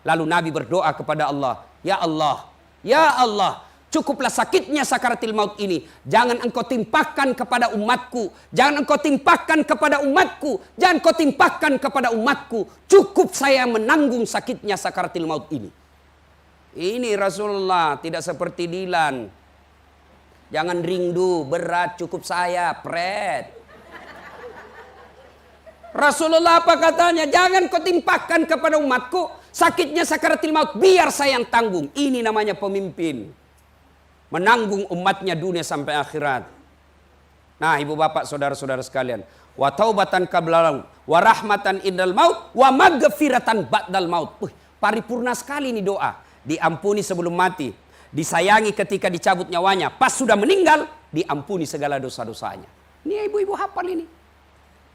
Lalu Nabi berdoa kepada Allah, ya Allah, ya Allah, cukuplah sakitnya sakaratil maut ini. Jangan engkau timpakan kepada umatku. Jangan engkau timpakan kepada umatku. Jangan engkau timpakan kepada umatku. Cukup saya menanggung sakitnya sakaratil maut ini. Ini Rasulullah, tidak seperti Dilan. Jangan rindu, berat, cukup saya, pret. Rasulullah apa katanya? Jangan kau timpakan kepada umatku sakitnya sakaratil maut, biar saya yang tanggung. Ini namanya pemimpin, menanggung umatnya dunia sampai akhirat. Nah, ibu bapak, saudara-saudara sekalian, wa taubatan qabla wa rahmatan indal maut wa maghfiratan ba'dal maut. Paripurna sekali ini doa. Diampuni sebelum mati, disayangi ketika dicabut nyawanya, pas sudah meninggal diampuni segala dosa-dosanya. Ini ibu-ibu hafal ini.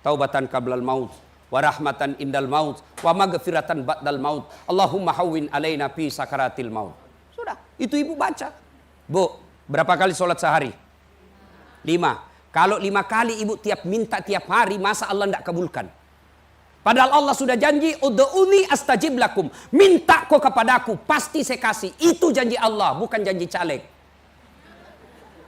Taubatan qablal maut wa rahmatan indal maut wa maghfiratan ba'dal maut. Allahumma hawwin alaina fi sakaratil maut. Sudah, itu ibu baca. Bu, berapa kali sholat sehari? 5. Kalau 5 kali ibu tiap minta tiap hari, masa Allah tidak kabulkan? Padahal Allah sudah janji, ud'uni astajib lakum. Minta kau kepadaku, pasti saya kasih. Itu janji Allah, bukan janji caleg.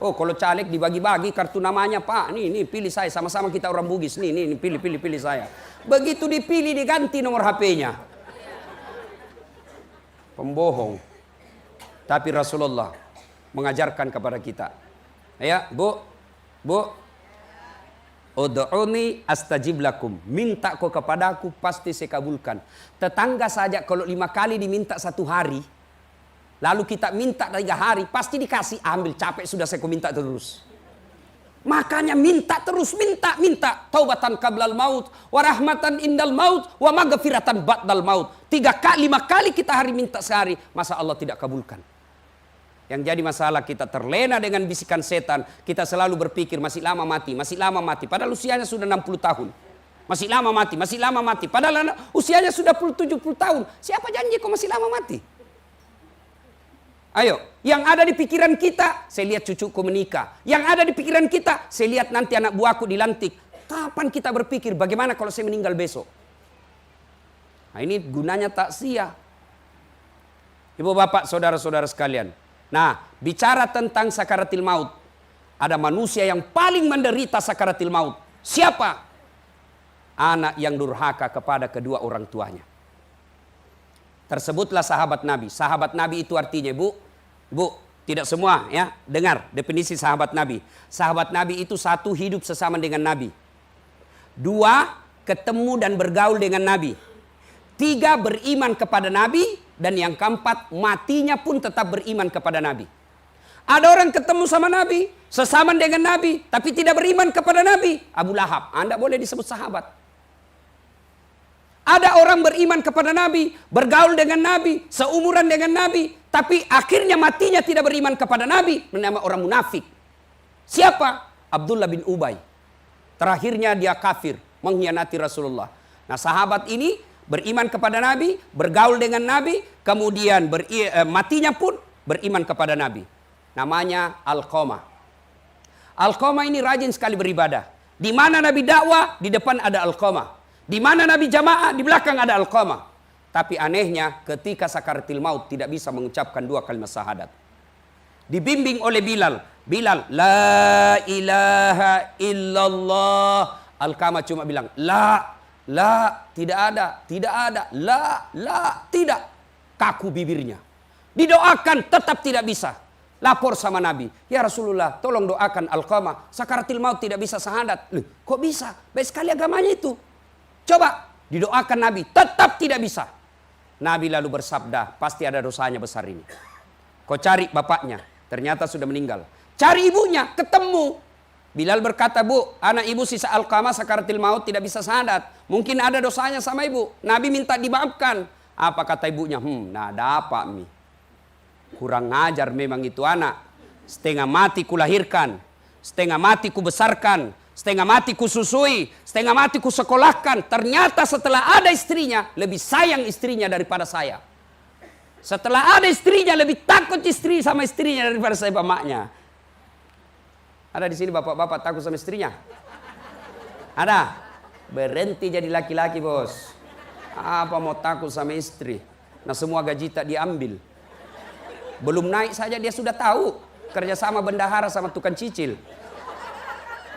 Oh, kalau caleg dibagi-bagi kartu namanya, Pak, nih pilih saya, sama-sama kita orang Bugis, nih pilih saya. Begitu dipilih diganti nomor HP-nya. Pembohong. Tapi Rasulullah mengajarkan kepada kita. Ya, Bu. Ud'uni astajib lakum. Minta kau kepadaku, pasti saya kabulkan. Tetangga saja kalau 5 kali diminta 1 hari, lalu kita minta 3 hari, pasti dikasih. Ambil, capek sudah saya minta terus. Makanya minta terus, minta. Taubatan qablal maut, wa rahmatan indal maut, wa maghfiratan ba'dal maut. 5 kali kita hari minta sehari, masa Allah tidak kabulkan? Yang jadi masalah, kita terlena dengan bisikan setan. Kita selalu berpikir masih lama mati, masih lama mati. Padahal usianya sudah 60 tahun. Masih lama mati, masih lama mati. Padahal usianya sudah 70 tahun. Siapa janji kok masih lama mati? Ayo, yang ada di pikiran kita, saya lihat cucuku menikah. Yang ada di pikiran kita, saya lihat nanti anak buahku dilantik. Kapan kita berpikir bagaimana kalau saya meninggal besok? Nah, ini gunanya takziah. Ibu bapak, saudara-saudara sekalian. Nah, bicara tentang sakaratil maut, ada manusia yang paling menderita sakaratil maut. Siapa? Anak yang durhaka kepada kedua orang tuanya. Tersebutlah sahabat Nabi. Sahabat Nabi itu artinya, Bu, tidak semua ya, dengar definisi sahabat Nabi. Sahabat Nabi itu 1, hidup sesama dengan Nabi. 2, ketemu dan bergaul dengan Nabi. 3, beriman kepada Nabi. Dan yang keempat, matinya pun tetap beriman kepada Nabi. Ada orang ketemu sama Nabi, sesama dengan Nabi, tapi tidak beriman kepada Nabi. Abu Lahab, Anda boleh disebut sahabat. Ada orang beriman kepada Nabi, bergaul dengan Nabi, seumuran dengan Nabi, tapi akhirnya matinya tidak beriman kepada Nabi, bernama orang munafik. Siapa? Abdullah bin Ubay. Terakhirnya dia kafir, mengkhianati Rasulullah. Nah, sahabat ini beriman kepada Nabi, bergaul dengan Nabi, kemudian matinya pun beriman kepada Nabi. Namanya Alqamah. Alqamah ini rajin sekali beribadah. Di mana Nabi dakwah, di depan ada Alqamah. Di mana Nabi jamaah, di belakang ada Alqamah. Tapi anehnya, ketika sakaratil maut tidak bisa mengucapkan 2 kalimat syahadat. Dibimbing oleh Bilal. Bilal, la ilaha illallah. Alqamah cuma bilang, la, tidak ada, tidak. Kaku bibirnya. Didoakan, tetap tidak bisa. Lapor sama Nabi, ya Rasulullah, tolong doakan Alqamah. Sakaratil maut tidak bisa syahadat. Loh, kok bisa? Baik sekali agamanya itu. Coba, didoakan Nabi, tetap tidak bisa. Nabi lalu bersabda, pasti ada dosanya besar ini. Kau cari bapaknya, ternyata sudah meninggal. Cari ibunya, ketemu. Bilal berkata, Bu, anak ibu sisa Alqamah sakaratil maut tidak bisa syahadat. Mungkin ada dosanya sama ibu. Nabi minta dimaafkan. Apa kata ibunya? Nah ada apa mi? Kurang ngajar memang itu anak. Setengah mati kulahirkan, setengah mati kubesarkan, setengah mati kususui, setengah mati kusekolahkan. Ternyata setelah ada istrinya, lebih sayang istrinya daripada saya. Setelah ada istrinya, lebih takut istri sama istrinya daripada saya bapaknya. Ada di sini bapak-bapak takut sama istrinya? Ada? Berhenti jadi laki-laki, bos. Apa mau takut sama istri? Nah semua gaji tak diambil. Belum naik saja dia sudah tahu. Kerjasama bendahara sama tukang cicil.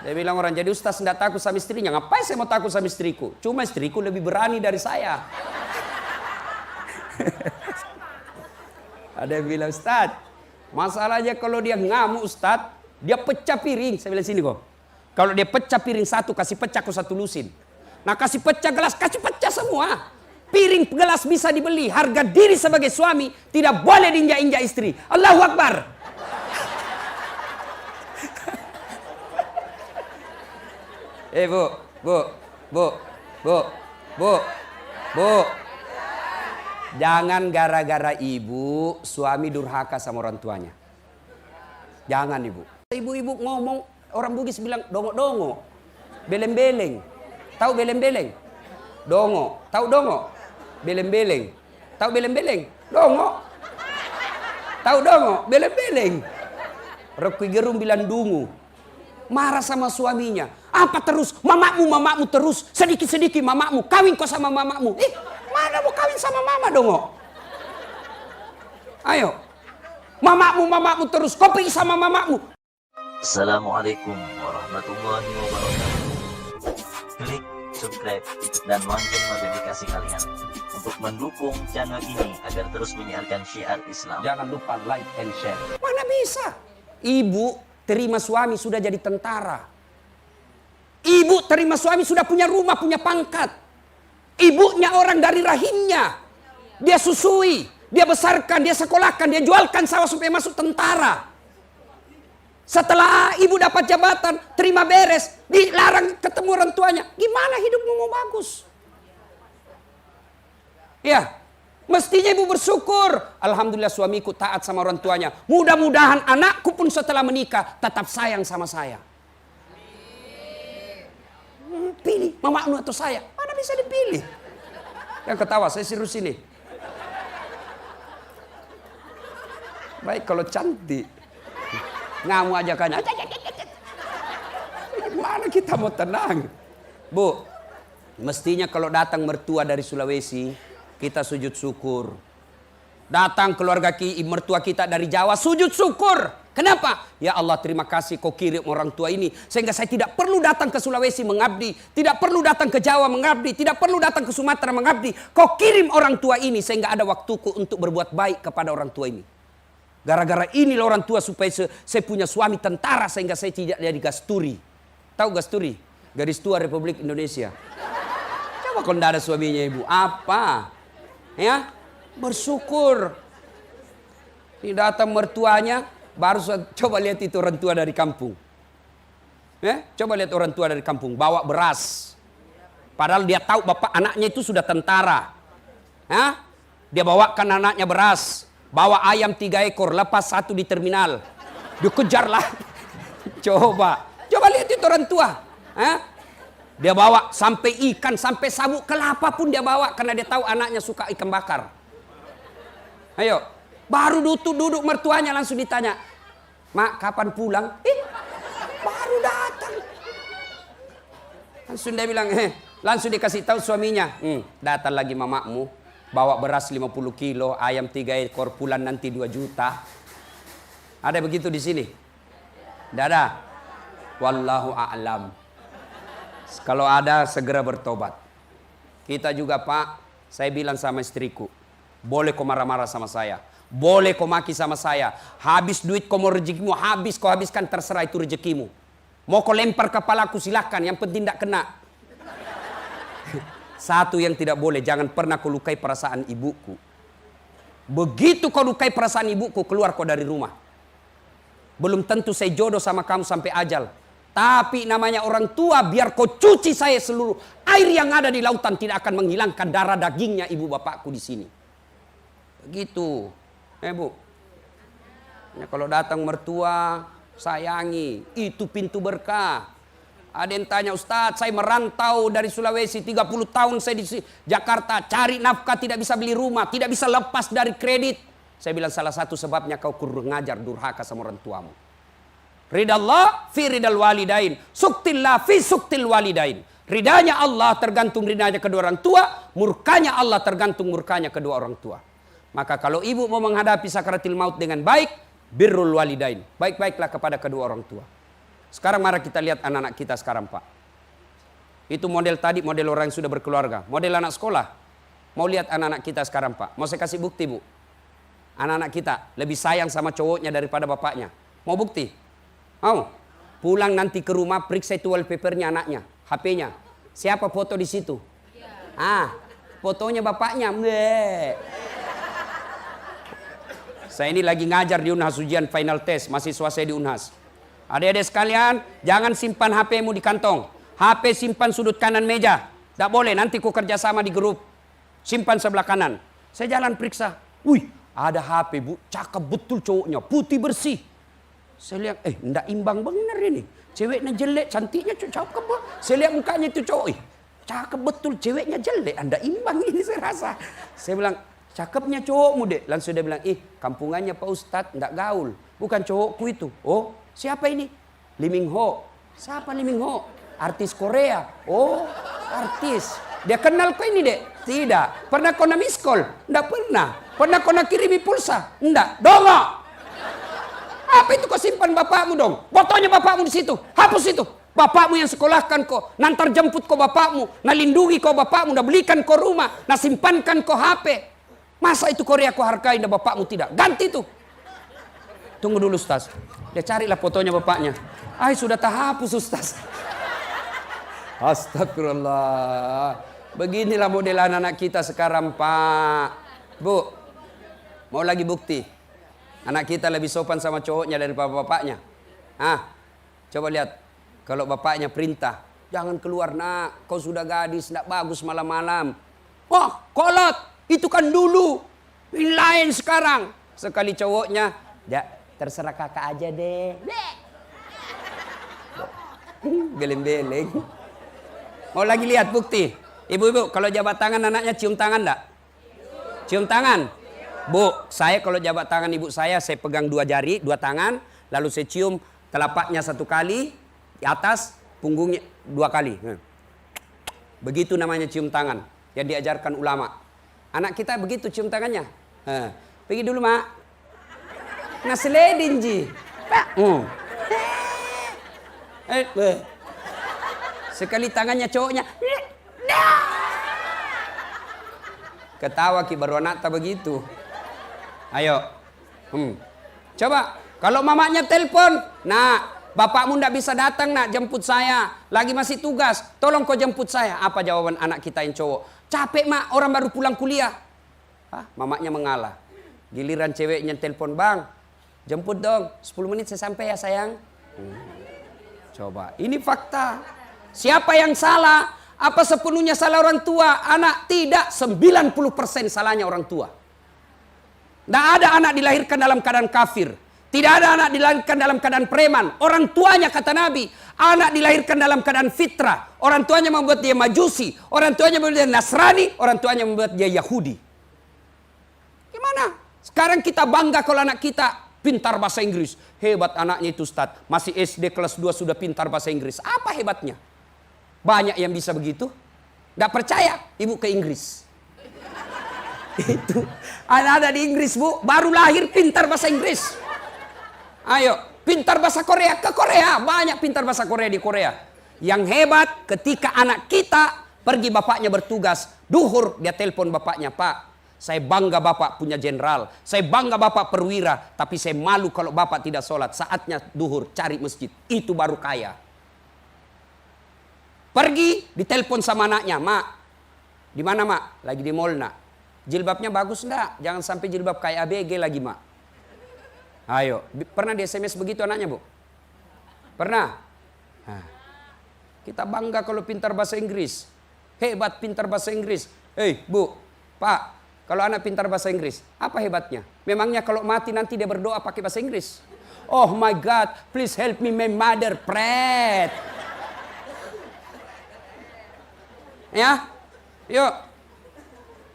Dia bilang orang, jadi ustaz tidak takut sama istrinya. Ngapain saya mau takut sama istriku? Cuma istriku lebih berani dari saya. Ada yang bilang, ustaz, masalahnya kalau dia ngamuk ustaz, dia pecah piring. Saya bilang sini kok. Kalau dia pecah piring satu, kasih pecah aku satu lusin. Nah kasih pecah gelas, kasih pecah semua. Piring gelas bisa dibeli. Harga diri sebagai suami tidak boleh diinjak-injak istri. Allahu Akbar. Bu. Jangan gara-gara ibu suami durhaka sama orang tuanya. Jangan ibu. Ibu-ibu ngomong, orang Bugis bilang dongo-dongo. Beleng-beleng. Tahu beleng-beleng? Dongo. Tahu dongo? Beleng-beleng. Tahu beleng-beleng? Dongo. Tahu dongo? Beleng-beleng. Rocky Gerung bilang dungu. Marah sama suaminya. Apa terus? Mamamu terus. Sedikit-sedikit mamamu. Kawin kau sama mamamu. Mana mau kawin sama mama dongo? Ayo. Mamamu terus. Kau pergi sama mamamu. Assalamualaikum warahmatullahi wabarakatuh. Klik subscribe dan lonceng notifikasi kalian untuk mendukung channel ini agar terus menyiarkan syiar Islam. Jangan lupa like and share. Mana bisa? Ibu terima suami sudah jadi tentara. Ibu terima suami sudah punya rumah, punya pangkat. Ibunya orang dari rahimnya. Dia susui, dia besarkan, dia sekolahkan, dia jualkan sawah supaya masuk tentara. Setelah ibu dapat jabatan, terima beres, dilarang ketemu orang tuanya. Gimana hidupmu mau bagus? Ya, mestinya ibu bersyukur. Alhamdulillah suamiku taat sama orang tuanya. Mudah-mudahan anakku pun setelah menikah tetap sayang sama saya. Pilih mamamu atau saya. Mana bisa dipilih? Yang ketawa, saya serius ini. Baik kalau cantik. Ngamu aja kan. Mana kita mau tenang? Bu, mestinya kalau datang mertua dari Sulawesi, kita sujud syukur. Datang keluarga mertua kita dari Jawa, sujud syukur. Kenapa? Ya Allah, terima kasih kau kirim orang tua ini. Sehingga saya tidak perlu datang ke Sulawesi mengabdi. Tidak perlu datang ke Jawa mengabdi. Tidak perlu datang ke Sumatera mengabdi. Kau kirim orang tua ini sehingga ada waktuku untuk berbuat baik kepada orang tua ini. Gara-gara inilah orang tua supaya saya punya suami tentara sehingga saya tidak jadi gasturi. Tahu gasturi? Gadis tua Republik Indonesia. Coba kalau tidak ada suaminya ibu. Apa? Ya? Bersyukur. Ini datang mertuanya. Baru coba lihat itu orang tua dari kampung. Ya? Coba lihat orang tua dari kampung. Bawa beras. Padahal dia tahu bapak anaknya itu sudah tentara. Ya? Dia bawakan anaknya beras. Bawa ayam 3 ekor, lepas 1 di terminal. Dikejar lah. Coba lihat itu orang tua. Dia bawa sampai ikan, sampai sabuk kelapa pun dia bawa. Karena dia tahu anaknya suka ikan bakar. Ayo. Baru duduk mertuanya langsung ditanya. Mak, kapan pulang? Baru datang. Langsung dia bilang, langsung dikasih tahu suaminya. Datang lagi mamamu. Bawa beras 50 kilo, ayam 3 ekor, pulang nanti 2 juta. Ada begitu di sini? Tidak ada? Wallahu a'lam. Kalau ada, segera bertobat. Kita juga Pak, saya bilang sama istriku, boleh kau marah-marah sama saya. Boleh kau maki sama saya. Habis duit kau mau rezekimu, habis kau habiskan, terserah itu rezekimu. Mau kau lempar kepalaku silahkan, yang penting tidak kena. Satu yang tidak boleh, jangan pernah kau lukai perasaan ibuku. Begitu kau lukai perasaan ibuku, keluar kau dari rumah. Belum tentu saya jodoh sama kamu sampai ajal. Tapi namanya orang tua, biar kau cuci saya seluruh air yang ada di lautan tidak akan menghilangkan darah dagingnya ibu bapakku di sini. Begitu. Bu. Ya, kalau datang mertua, sayangi. Itu pintu berkah. Ada yang tanya, Ustadz, saya merantau dari Sulawesi 30 tahun saya di Jakarta, cari nafkah, tidak bisa beli rumah, tidak bisa lepas dari kredit. Saya bilang salah satu sebabnya kau kurang ngajar, durhaka sama orang tuamu. Ridallah fi ridal walidain, suktillah fi suktil walidain. Ridanya Allah tergantung ridanya kedua orang tua, murkanya Allah tergantung murkanya kedua orang tua. Maka kalau ibu mau menghadapi sakaratil maut dengan baik, birrul walidain. Baik-baiklah kepada kedua orang tua. Sekarang mari kita lihat anak-anak kita sekarang, Pak. Itu model tadi, model orang yang sudah berkeluarga. Model anak sekolah. Mau lihat anak-anak kita sekarang, Pak. Mau saya kasih bukti, Bu. Anak-anak kita lebih sayang sama cowoknya daripada bapaknya. Mau bukti? Mau? Pulang nanti ke rumah, periksa itu wallpapernya anaknya, HP-nya. Siapa foto di situ? Fotonya bapaknya. Saya ini lagi ngajar di Unhas, ujian final test, mahasiswa saya di Unhas. Adik-adik sekalian, jangan simpan HP-mu di kantong. HP simpan sudut kanan meja. Tidak boleh, nanti ku kerjasama di grup. Simpan sebelah kanan. Saya jalan periksa. Wih, ada HP, Bu. Cakep betul cowoknya, putih bersih. Saya lihat, enggak imbang bener ini. Ceweknya jelek, cantiknya cakep. Saya lihat mukanya itu cowok. Cakep betul, ceweknya jelek. Enggak imbang ini saya rasa. Saya bilang, cakepnya cowokmu, Dek. Langsung dia bilang, kampungannya Pak Ustadz, enggak gaul. Bukan cowokku itu. Oh, siapa ini? Lee Min Ho. Siapa Lee Min Ho? Artis Korea. Oh, artis. Dia kenal kau ini, Dek? Tidak. Pernah kau na miss call? Enggak pernah. Pernah kau na kirimi pulsa? Enggak. Dongo! Apa itu kau simpan bapakmu dong? Fotonya bapakmu di situ. Hapus itu. Bapakmu yang sekolahkan kau, nantar jemput kau bapakmu, nalindungi kau bapakmu, nak belikan kau rumah, nak simpankan kau HP. Masa itu Korea kau hargai dan bapakmu tidak? Ganti itu. Tunggu dulu Ustaz. Dia carilah fotonya bapaknya. Sudah tak hapus Ustaz. Astagfirullah. Beginilah model anak-anak kita sekarang, Pak. Bu, mau lagi bukti? Anak kita lebih sopan sama cowoknya daripada bapaknya. Coba lihat. Kalau bapaknya perintah, jangan keluar nak, kau sudah gadis, tidak bagus malam-malam. Wah, kolot, itu kan dulu. Ini lain sekarang. Sekali cowoknya, ya terserah kakak aja deh. Geleng-geleng. Mau lagi lihat bukti? Ibu-ibu, kalau jabat tangan anaknya cium tangan enggak? Cium tangan? Bu, saya kalau jabat tangan ibu saya pegang 2 jari, 2 tangan, lalu saya cium telapaknya 1 kali, di atas punggungnya 2 kali. Begitu namanya cium tangan yang diajarkan ulama. Anak kita begitu cium tangannya. Pergi dulu, Mak. Ngeseledin ji. Sekali tangannya cowoknya. Ketawa ki baru anak tak begitu. Ayo. Coba kalau mamanya telepon, nah bapakmu ndak bisa datang nak jemput saya. Lagi masih tugas. Tolong kau jemput saya. Apa jawaban anak kita yang cowok? Capek mak, orang baru pulang kuliah. Mamanya mengalah. Giliran ceweknya telepon, bang. Jemput dong. 10 menit saya sampai ya sayang. Coba. Ini fakta. Siapa yang salah? Apa sepenuhnya salah orang tua? Anak tidak. 90% salahnya orang tua. Tidak ada anak dilahirkan dalam keadaan kafir. Tidak ada anak dilahirkan dalam keadaan preman. Orang tuanya kata Nabi, anak dilahirkan dalam keadaan fitrah. Orang tuanya membuat dia majusi. Orang tuanya membuat dia Nasrani. Orang tuanya membuat dia Yahudi. Gimana? Sekarang kita bangga kalau anak kita pintar bahasa Inggris. Hebat anaknya itu Ustaz. Masih SD kelas 2 sudah pintar bahasa Inggris. Apa hebatnya? Banyak yang bisa begitu. Nggak percaya? Ibu ke Inggris. Itu. Anak-anak di Inggris, Bu. Baru lahir pintar bahasa Inggris. Ayo, pintar bahasa Korea ke Korea. Banyak pintar bahasa Korea di Korea. Yang hebat ketika anak kita pergi bapaknya bertugas. Duhur dia telepon bapaknya, Pak. Saya bangga bapak punya jenderal. Saya bangga bapak perwira. Tapi saya malu kalau bapak tidak sholat. Saatnya duhur cari masjid. Itu baru kaya. Pergi ditelepon sama anaknya, Mak. Di mana, Mak? Lagi di mall, Nak. Jilbabnya bagus enggak? Jangan sampai jilbab kayak ABG lagi, Mak. Ayo, pernah di SMS begitu anaknya, Bu? Pernah? Kita bangga kalau pintar bahasa Inggris. Hebat pintar bahasa Inggris. Bu, Pak, kalau anak pintar bahasa Inggris, apa hebatnya? Memangnya kalau mati nanti dia berdoa pakai bahasa Inggris? Oh my God, please help me my mother, pray. Ya, yuk.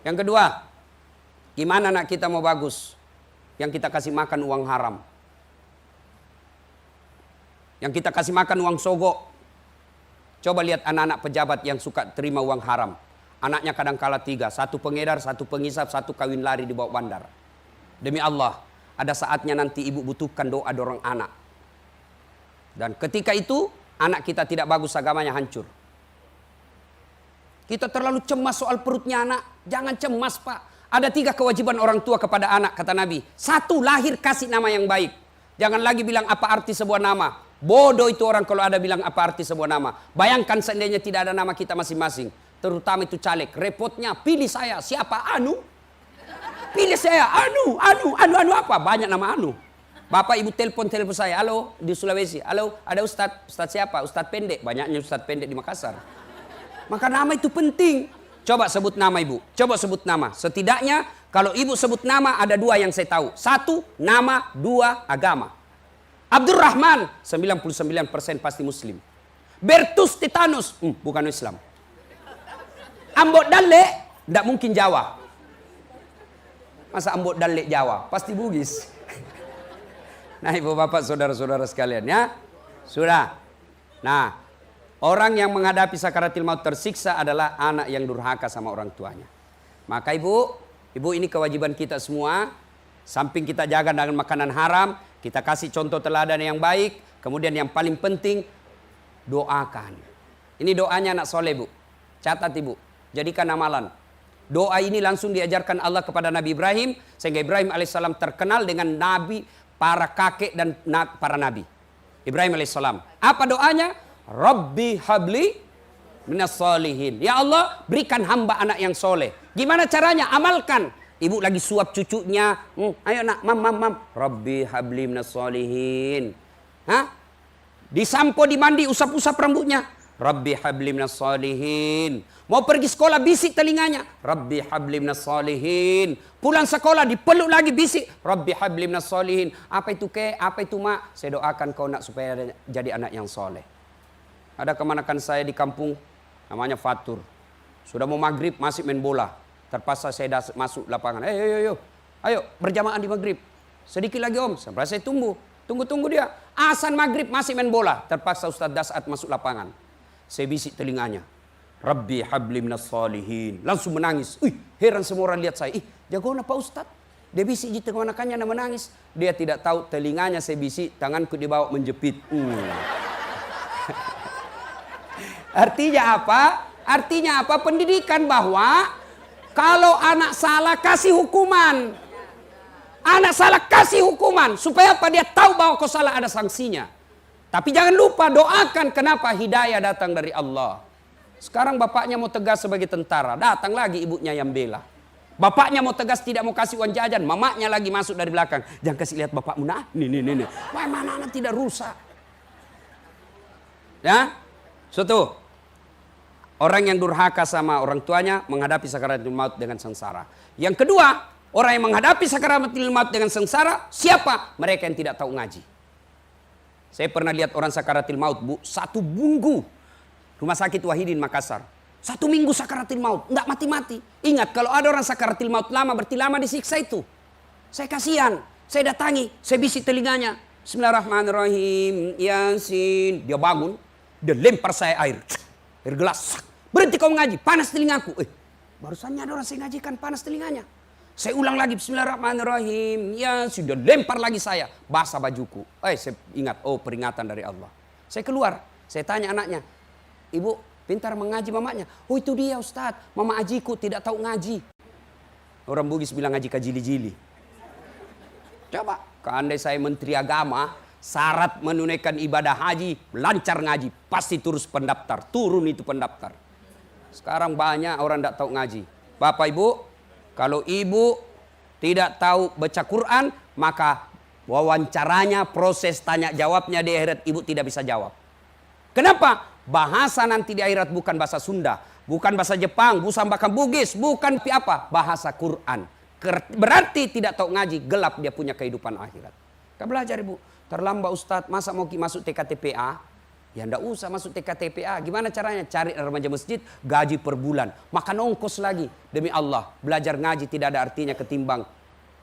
Yang kedua, gimana anak kita mau bagus? Yang kita kasih makan uang haram. Yang kita kasih makan uang sogok. Coba lihat anak-anak pejabat yang suka terima uang haram. Anaknya kadang kala 3. 1 pengedar, 1 penghisap, 1 kawin lari di bawah bandar. Demi Allah, ada saatnya nanti ibu butuhkan doa dorong anak. Dan ketika itu, anak kita tidak bagus agamanya hancur. Kita terlalu cemas soal perutnya anak. Jangan cemas Pak. Ada 3 kewajiban orang tua kepada anak, kata Nabi. 1, lahir kasih nama yang baik. Jangan lagi bilang apa arti sebuah nama. Bodoh itu orang kalau ada bilang apa arti sebuah nama. Bayangkan seandainya tidak ada nama kita masing-masing. Terutama itu caleg. Repotnya pilih saya. Siapa? Anu. Pilih saya. Anu apa? Banyak nama Anu. Bapak ibu telepon saya. Halo di Sulawesi. Halo ada Ustadz. Ustadz siapa? Ustadz pendek. Banyaknya Ustadz pendek di Makassar. Maka nama itu penting. Coba sebut nama ibu. Coba sebut nama. Setidaknya kalau ibu sebut nama ada 2 yang saya tahu. 1 nama, 2 agama. Abdurrahman 99% pasti muslim. Bertus Titanus bukan Islam. Ambot Dalle tidak mungkin Jawa. Masa Ambot Dalle Jawa? Pasti Bugis. Nah ibu bapak saudara-saudara sekalian ya. Sudah. Nah. Orang yang menghadapi sakaratil maut tersiksa adalah anak yang durhaka sama orang tuanya. Maka ibu ini kewajiban kita semua. Samping kita jaga dengan makanan haram, kita kasih contoh teladan yang baik. Kemudian yang paling penting, doakan. Ini doanya anak soleh bu. Catat ibu, jadikan amalan. Doa ini langsung diajarkan Allah kepada Nabi Ibrahim. Sehingga Ibrahim alaihissalam terkenal dengan nabi, para kakek dan para nabi. Ibrahim alaihissalam. Apa doanya? Rabbi habli minas solihin. Ya Allah, berikan hamba anak yang soleh. Gimana caranya? Amalkan. Ibu lagi suap cucunya. Ayo nak, mam. Rabbi habli minas solihin. Disampo, dimandi, usap-usap rambutnya. Rabbi habli minas solihin. Mau pergi sekolah, bisik telinganya. Rabbi habli minas solihin. Pulang sekolah, dipeluk lagi, bisik. Rabbi habli minas solihin. Apa itu ke? Apa itu mak? Saya doakan kau nak supaya jadi anak yang soleh. Ada kemanakan saya di kampung, namanya Fatur. Sudah mau maghrib, masih main bola. Terpaksa saya masuk lapangan. Ayo berjamaah di maghrib. Sedikit lagi om, sampai saya tunggu dia. Azan maghrib masih main bola. Terpaksa Ustadz Dasat masuk lapangan. Saya bisik telinganya. Rabbi habli minas salihin. Langsung menangis. Heran semua orang lihat saya. Jago apa Ustadz? Dia bisik di kemanakannya dan menangis. Dia tidak tahu telinganya saya bisik, tanganku dibawa menjepit. Artinya apa? Artinya apa? Pendidikan bahwa kalau anak salah kasih hukuman. Anak salah kasih hukuman. Supaya apa? Dia tahu bahwa kau salah ada sanksinya. Tapi jangan lupa doakan kenapa hidayah datang dari Allah. Sekarang bapaknya mau tegas sebagai tentara. Datang lagi ibunya yang bela. Bapaknya mau tegas tidak mau kasih uang jajan. Mamaknya lagi masuk dari belakang. Jangan kasih lihat bapakmu. Nah, nih. Mana anak tidak rusak. Ya. Satu. Orang yang durhaka sama orang tuanya menghadapi sakaratul maut dengan sengsara. Yang kedua, orang yang menghadapi sakaratul maut dengan sengsara, siapa? Mereka yang tidak tahu ngaji. Saya pernah lihat orang sakaratul maut, bu, 1 minggu. Rumah sakit Wahidin Makassar. 1 minggu sakaratul maut, enggak mati-mati. Ingat, kalau ada orang sakaratul maut lama, berarti lama disiksa itu. Saya kasihan, saya datangi, saya bisik telinganya. Bismillahirrahmanirrahim, Yasin. Dia bangun, dia lempar saya air gelas. Berhenti kau ngaji, panas telingaku. Barusannya ada orang saya ngajikan, panas telinganya. Saya ulang lagi, Bismillahirrahmanirrahim. Ya, sudah lempar lagi saya. Basah bajuku. Saya ingat, peringatan dari Allah. Saya keluar, saya tanya anaknya. Ibu, pintar mengaji mamanya. Oh itu dia Ustadz, mama ajiku tidak tahu ngaji. Orang Bugis bilang ngaji kajili-jili. Coba, kalau andai saya menteri agama, syarat menunaikan ibadah haji, lancar ngaji, pasti turun itu pendaftar. Sekarang banyak orang tidak tahu ngaji. Bapak ibu, kalau ibu tidak tahu baca Quran, maka wawancaranya, proses tanya jawabnya di akhirat ibu tidak bisa jawab. Kenapa? Bahasa nanti di akhirat bukan bahasa Sunda, bukan bahasa Jepang, bukan bahasa Bugis, bukan apa? Bahasa Quran. Berarti tidak tahu ngaji, gelap dia punya kehidupan akhirat. Kita belajar ibu. Terlambat Ustadz, masa mau masuk TKTPA? Ya enggak usah masuk TKTPA. Gimana caranya? Cari remaja masjid, gaji per bulan. Makan ongkos lagi. Demi Allah, belajar ngaji tidak ada artinya ketimbang.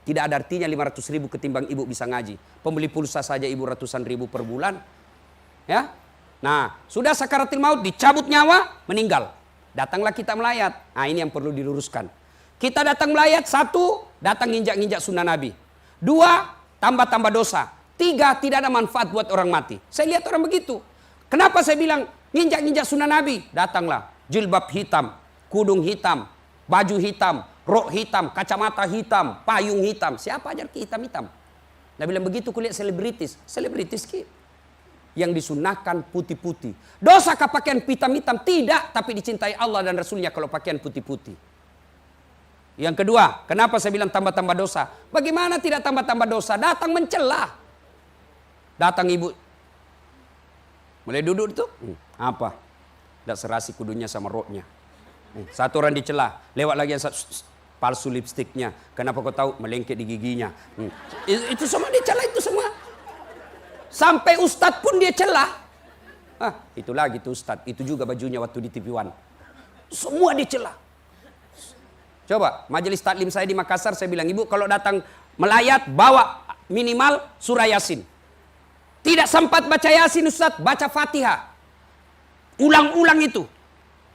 Tidak ada artinya 500.000 ketimbang ibu bisa ngaji. Pembeli pulsa saja ibu ratusan ribu per bulan. Ya. Nah, sudah sakaratul maut, dicabut nyawa, meninggal. Datanglah kita melayat. Nah, ini yang perlu diluruskan. Kita datang melayat, 1, datang nginjak-nginjak sunnah Nabi. 2, tambah-tambah dosa. 3, tidak ada manfaat buat orang mati. Saya lihat orang begitu. Kenapa saya bilang nginjak-nginjak sunnah Nabi? Datanglah, jilbab hitam, kudung hitam, baju hitam, rok hitam, kacamata hitam, payung hitam. Siapa ajar ke hitam-hitam? Nah, bilang begitu kulihat selebritis. Selebritis ki yang disunahkan putih-putih. Dosakah pakaian hitam-hitam? Tidak, tapi dicintai Allah dan Rasulnya kalau pakaian putih-putih. Yang kedua, kenapa saya bilang tambah-tambah dosa? Bagaimana tidak tambah-tambah dosa? Datang mencela. Datang ibu, mulai duduk itu, apa? Tidak serasi kudunya sama roknya. Satu orang dicela, lewat lagi yang palsu lipstiknya. Kenapa kau tahu? Melengket di giginya. Itu semua dicela, itu semua. Sampai ustadz pun dia celah. Itu lagi tuh ustadz. Itu juga bajunya waktu di TV One. Semua dicela. Coba majelis taklim saya di Makassar, saya bilang, ibu kalau datang melayat bawa minimal surah Yasin. Tidak sempat baca Yasin Ustaz, baca Fatihah. Ulang-ulang itu.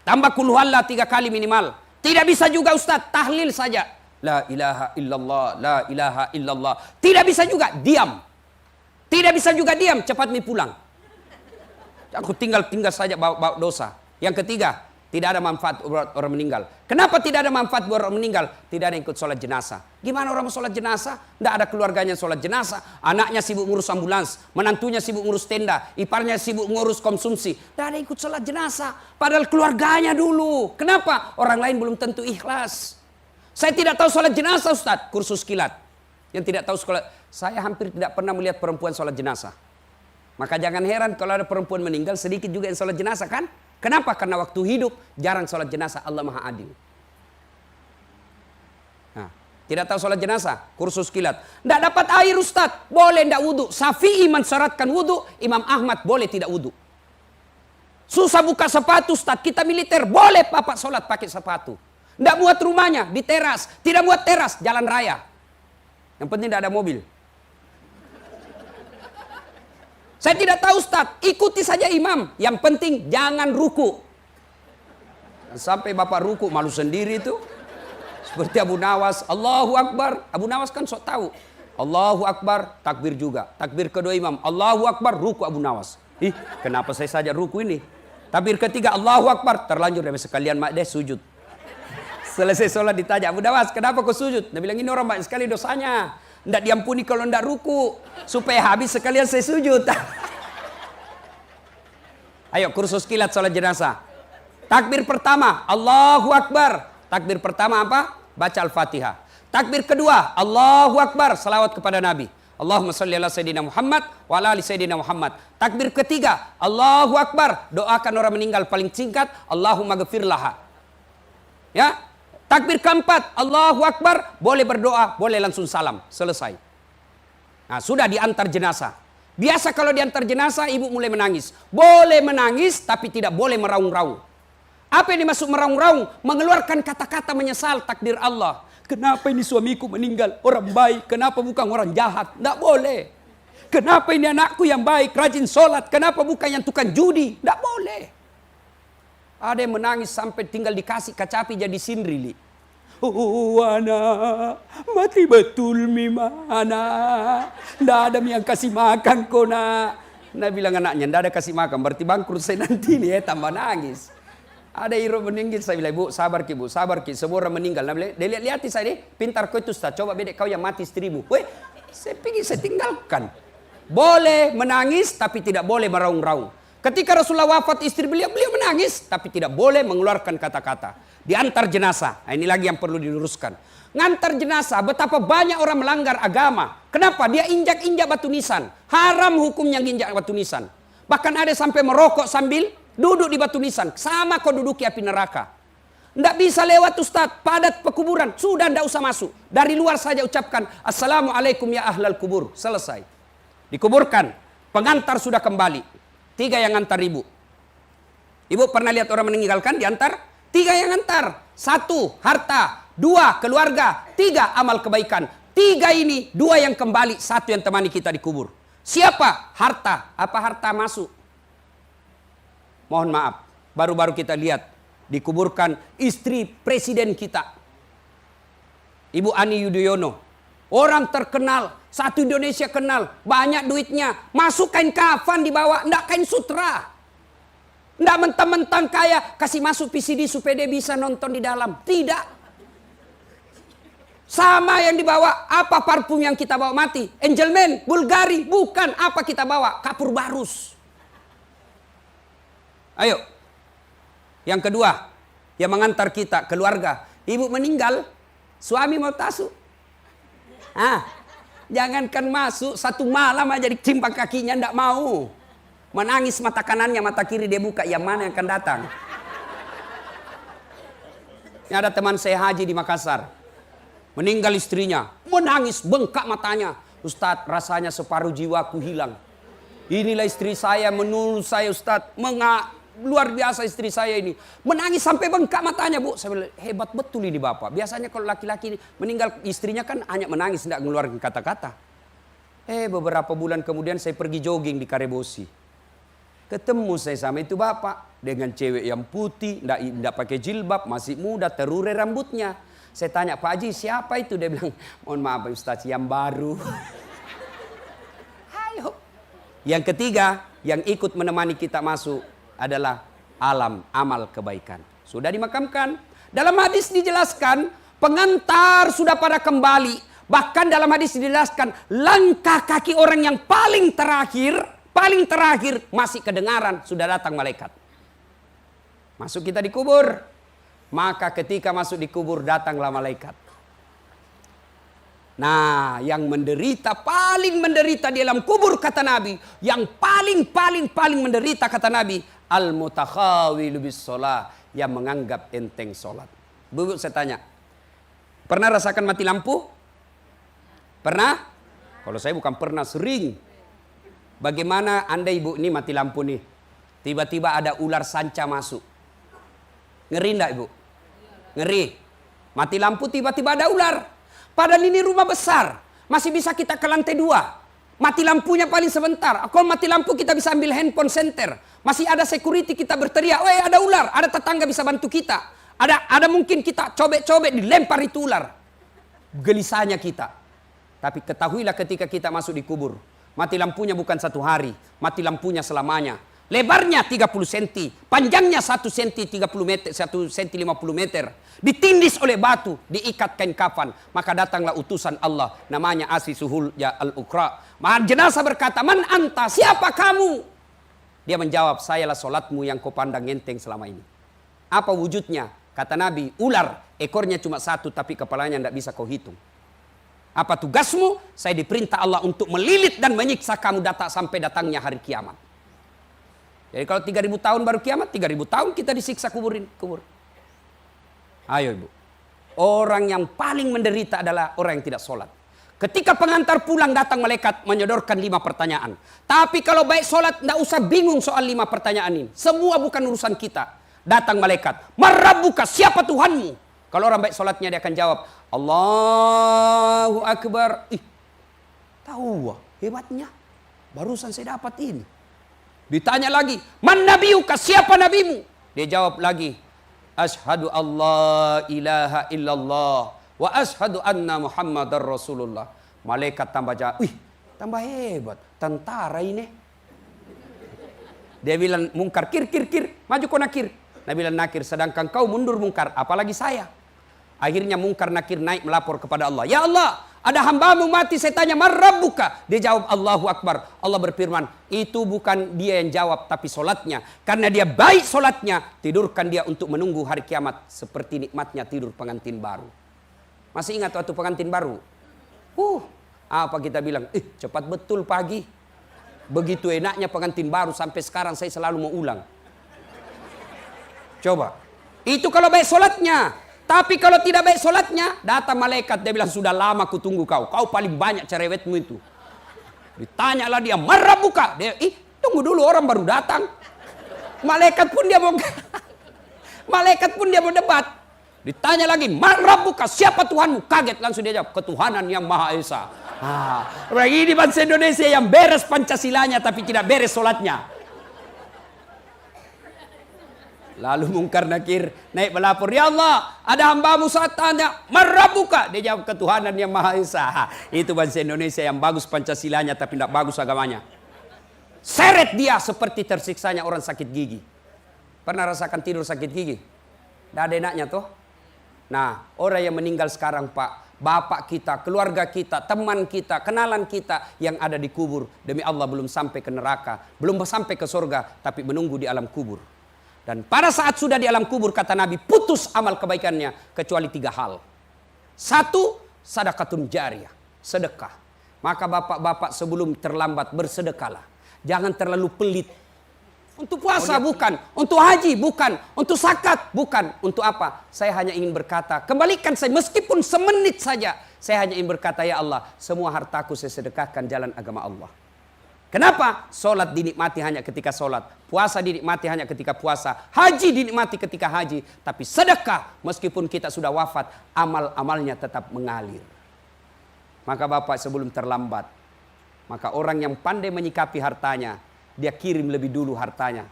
Tambah kul huwallah 3 kali minimal. Tidak bisa juga Ustaz, tahlil saja. La ilaha illallah, la ilaha illallah. Tidak bisa juga, diam. Tidak bisa juga diam, cepat mi pulang. Aku tinggal saja bawa dosa. Yang ketiga, tidak ada manfaat buat orang meninggal. Kenapa tidak ada manfaat buat orang meninggal? Tidak ada yang ikut sholat jenazah. Gimana orang mau sholat jenazah? Tidak ada keluarganya sholat jenazah. Anaknya sibuk ngurus ambulans. Menantunya sibuk ngurus tenda. Iparnya sibuk ngurus konsumsi. Tidak ada yang ikut sholat jenazah. Padahal keluarganya dulu. Kenapa? Orang lain belum tentu ikhlas. Saya tidak tahu sholat jenazah Ustaz. Kursus kilat. Yang tidak tahu sekolah. Saya hampir tidak pernah melihat perempuan sholat jenazah. Maka jangan heran kalau ada perempuan meninggal sedikit juga yang sholat jenazah kan? Kenapa? Karena waktu hidup jarang sholat jenazah. Allah Maha Adil. Nah, tidak tahu sholat jenazah, kursus kilat. Tidak dapat air Ustaz, boleh tidak wudhu. Syafi'i mensyaratkan wudhu, Imam Ahmad boleh tidak wudhu. Susah buka sepatu Ustaz, kita militer boleh bapak sholat pakai sepatu. Tidak buat rumahnya di teras, tidak buat teras, jalan raya. Yang penting tidak ada mobil. Saya tidak tahu Ustaz, ikuti saja imam. Yang penting jangan ruku. Sampai bapak ruku malu sendiri itu. Seperti Abu Nawas, Allahu Akbar. Abu Nawas kan sok tahu. Allahu Akbar, takbir juga. Takbir kedua imam, Allahu Akbar, ruku Abu Nawas. Kenapa saya saja ruku ini? Takbir ketiga, Allahu Akbar, terlanjur dari sekalian mak deh sujud. Selesai sholat ditanya, Abu Nawas, kenapa kau sujud? Dia bilang, ini orang banyak sekali dosanya. Tidak diampuni kalau tidak ruku. Supaya habis sekalian saya sujud. Ayo kursus kilat sholat jenazah. Takbir pertama, Allahu Akbar. Takbir pertama apa? Baca Al-Fatihah. Takbir kedua, Allahu Akbar. Salawat kepada Nabi. Allahumma salli ala Sayyidina Muhammad wa ala ali Sayyidina Muhammad. Takbir ketiga, Allahu Akbar. Doakan orang meninggal paling singkat, Allahumma ghafir laha. Ya. Takbir keempat, Allahu Akbar, boleh berdoa, boleh langsung salam, selesai. Nah, sudah diantar jenazah. Biasa kalau diantar jenazah, ibu mulai menangis. Boleh menangis, tapi tidak boleh meraung-raung. Apa yang dimaksud meraung-raung? Mengeluarkan kata-kata menyesal takdir Allah. Kenapa ini suamiku meninggal? Orang baik, kenapa bukan orang jahat? Tidak boleh. Kenapa ini anakku yang baik, rajin sholat? Kenapa bukan yang tukang judi? Tidak boleh. Ada yang menangis sampai tinggal dikasih kacapi jadi sinrili. Oh anak, mati betul mi mana. Tidak ada yang kasih makan kau nak. Nah bilang anaknya, tidak ada kasih makan. Berarti bangkrut saya nanti nih, tambah nangis. Ada ibu meninggal, saya bilang, bu sabar ki, semua orang meninggal. Nah, dia lihat saya nih, pintar kau itu Ustaz. Coba bedek kau yang mati istrimu. Weh, saya pikir saya tinggalkan. Boleh menangis, tapi tidak boleh meraung-raung. Ketika Rasulullah wafat istri beliau menangis. Tapi tidak boleh mengeluarkan kata-kata. Diantar jenazah. Nah, ini lagi yang perlu diluruskan. Ngantar jenazah, betapa banyak orang melanggar agama. Kenapa? Dia injak-injak batu nisan. Haram hukumnya injak batu nisan. Bahkan ada sampai merokok sambil duduk di batu nisan. Sama kau duduki api neraka. Tidak bisa lewat Ustaz, padat pekuburan. Sudah tidak usah masuk. Dari luar saja ucapkan, Assalamualaikum ya ahlal kubur. Selesai. Dikuburkan. Pengantar sudah kembali. 3 yang ngantar ibu. Ibu pernah lihat orang meninggalkan diantar? 3 yang ngantar. 1, harta. 2, keluarga. 3, amal kebaikan. 3 ini, 2 yang kembali. 1 yang temani kita dikubur. Siapa? Harta. Apa harta masuk? Mohon maaf. Baru-baru kita lihat dikuburkan istri presiden kita, Ibu Ani Yudhoyono. Orang terkenal, satu Indonesia kenal, banyak duitnya. Masuk kain kafan dibawa, enggak kain sutra. Enggak mentang-mentang kaya, kasih masuk PCD supaya dia bisa nonton di dalam. Tidak. Sama yang dibawa, apa parfum yang kita bawa mati? Angelman, Bulgari, bukan. Apa kita bawa? Kapur barus. Ayo. Yang kedua, yang mengantar kita, keluarga. Ibu meninggal, suami mau tasu. Jangankan masuk, satu malam aja dicimpang kakinya, ndak mau. Menangis mata kanannya, mata kiri dia buka, yang mana yang akan datang. Ini ada teman saya haji di Makassar. Meninggal istrinya, menangis, bengkak matanya. Ustadz, rasanya separuh jiwaku hilang. Inilah istri saya, menurut saya Ustadz, luar biasa istri saya ini. Menangis sampai bengkak matanya, Bu. Saya bilang, hebat betul ini Bapak. Biasanya kalau laki-laki meninggal istrinya kan hanya menangis, tidak mengeluarkan kata-kata. Beberapa bulan kemudian saya pergi jogging di Karebosi. Ketemu saya sama itu Bapak. Dengan cewek yang putih, tidak pakai jilbab, masih muda, terurai rambutnya. Saya tanya, Pak Haji siapa itu? Dia bilang, mohon maaf Ustaz, yang baru. Ayo. Yang ketiga, yang ikut menemani kita masuk adalah amal kebaikan. Sudah dimakamkan. Dalam hadis dijelaskan, pengantar sudah pada kembali. Bahkan dalam hadis dijelaskan, langkah kaki orang yang paling terakhir masih kedengaran, sudah datang malaikat. Masuk kita dikubur. Maka ketika masuk di kubur datanglah malaikat. Nah, yang paling menderita di dalam kubur kata Nabi, yang paling menderita kata Nabi, al-mutakhawilu bis shalah, yang menganggap enteng salat. Bu, saya tanya, pernah rasakan mati lampu? Pernah? Kalau saya bukan pernah, sering. Bagaimana Anda Ibu ini mati lampu nih? Tiba-tiba ada ular sanca masuk. Ngeri enggak Ibu? Ngeri. Mati lampu tiba-tiba ada ular. Padahal ini rumah besar. Masih bisa kita ke lantai 2. Mati lampunya paling sebentar. Kalau mati lampu kita bisa ambil handphone center. Masih ada security, kita berteriak, "Weh, ada ular." Ada tetangga bisa bantu kita. Ada mungkin kita cobek-cobek, dilempar itu ular. Gelisahnya kita. Tapi ketahuilah ketika kita masuk di kubur. Mati lampunya bukan 1 hari. Mati lampunya selamanya. Lebarnya 30 cm, panjangnya 1 cm 30 meter, 1 cm 50 meter. Ditindis oleh batu, diikat kain kafan. Maka datanglah utusan Allah, namanya Asisuhul ya al-Uqra. Maka jenazah berkata, "Man anta, siapa kamu?" Dia menjawab, "Sayalah solatmu yang kau pandang enteng selama ini." Apa wujudnya? Kata Nabi, ular, ekornya cuma 1 tapi kepalanya tidak bisa kau hitung. Apa tugasmu? Saya diperintah Allah untuk melilit dan menyiksa kamu sampai datangnya hari kiamat. Jadi kalau 3000 tahun baru kiamat, 3000 tahun kita disiksa kubur. Ayo Ibu. Orang yang paling menderita adalah orang yang tidak sholat. Ketika pengantar pulang datang malaikat menyodorkan 5 pertanyaan. Tapi kalau baik sholat, tidak usah bingung soal 5 pertanyaan ini. Semua bukan urusan kita. Datang malaikat. "Marabbuka, siapa Tuhanmu?" Kalau orang baik sholatnya dia akan jawab, "Allahu Akbar." Tahu hebatnya. Barusan saya dapat ini. Ditanya lagi, "Man nabiyuka, siapa nabimu?" Dia jawab lagi, "Asyhadu alla ilaha illallah wa asyhadu anna Muhammadar Rasulullah." Malaikat tambah jawab, tambah hebat, tentara ini. Dia bilang, "Mungkar, kir, maju kau nakir." Nabi bilang, "Nakir, sedangkan kau mundur mungkar, apalagi saya." Akhirnya mungkar nakir naik melapor kepada Allah. "Ya Allah, ada hambamu mati, saya tanya, man rabbuka?" Dia jawab, "Allahu Akbar." Allah berfirman, itu bukan dia yang jawab, tapi solatnya. Karena dia baik solatnya, tidurkan dia untuk menunggu hari kiamat. Seperti nikmatnya tidur pengantin baru. Masih ingat waktu pengantin baru? Apa kita bilang? Cepat betul pagi. Begitu enaknya pengantin baru, sampai sekarang saya selalu mau ulang. Coba. Itu kalau baik solatnya. Tapi kalau tidak baik solatnya, datang malaikat, dia bilang, "Sudah lama ku tunggu kau. Kau paling banyak cerewetmu itu." Ditanyalah dia, "Marabbuka?" Dia, tunggu dulu, orang baru datang. Malaikat pun dia mau debat. Ditanya lagi, "Marabbuka, siapa Tuhanmu?" Kaget langsung dia jawab, "Ketuhanan yang Maha Esa." Ini bangsa Indonesia yang beres Pancasilanya tapi tidak beres solatnya. Lalu Mungkar Nakir naik melapor, ya Allah, ada hambamu saat tanya, Marabuka? Dia jawab, ketuhanan yang Maha Esa. Itu bangsa Indonesia yang bagus Pancasilanya tapi tidak bagus agamanya. Seret dia seperti tersiksanya orang sakit gigi. Pernah rasakan tidur sakit gigi? Tidak ada enaknya toh. Nah, orang yang meninggal sekarang Pak, bapak kita, keluarga kita, teman kita, kenalan kita yang ada di kubur, demi Allah belum sampai ke neraka, belum sampai ke surga, tapi menunggu di alam kubur. Dan pada saat sudah di alam kubur, kata Nabi, putus amal kebaikannya kecuali 3 hal. 1, sadaqatun jariyah, sedekah. Maka bapak-bapak sebelum terlambat bersedekahlah. Jangan terlalu pelit. Untuk puasa bukan, untuk haji bukan, untuk zakat bukan, untuk apa? Saya hanya ingin berkata, kembalikan saya meskipun semenit saja. Saya hanya ingin berkata, ya Allah, semua hartaku saya sedekahkan jalan agama Allah. Kenapa? Solat dinikmati hanya ketika solat, puasa dinikmati hanya ketika puasa, haji dinikmati ketika haji. Tapi sedekah, meskipun kita sudah wafat, amal-amalnya tetap mengalir. Maka bapak sebelum terlambat, maka orang yang pandai menyikapi hartanya, dia kirim lebih dulu hartanya.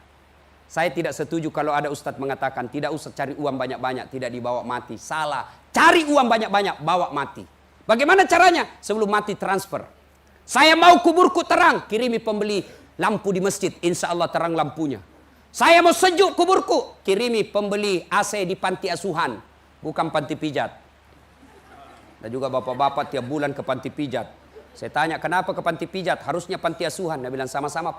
Saya tidak setuju kalau ada ustadz mengatakan, tidak usah cari uang banyak-banyak, tidak dibawa mati. Salah, cari uang banyak-banyak, bawa mati. Bagaimana caranya? Sebelum mati transfer. Saya mau kuburku terang, kirimi pembeli lampu di masjid, insya Allah terang lampunya. Saya mau sejuk kuburku, kirimi pembeli AC di panti asuhan, bukan panti pijat. Dan juga bapak-bapak tiap bulan ke panti pijat. Saya tanya, kenapa ke panti pijat? Harusnya panti asuhan. Dia bilang sama-sama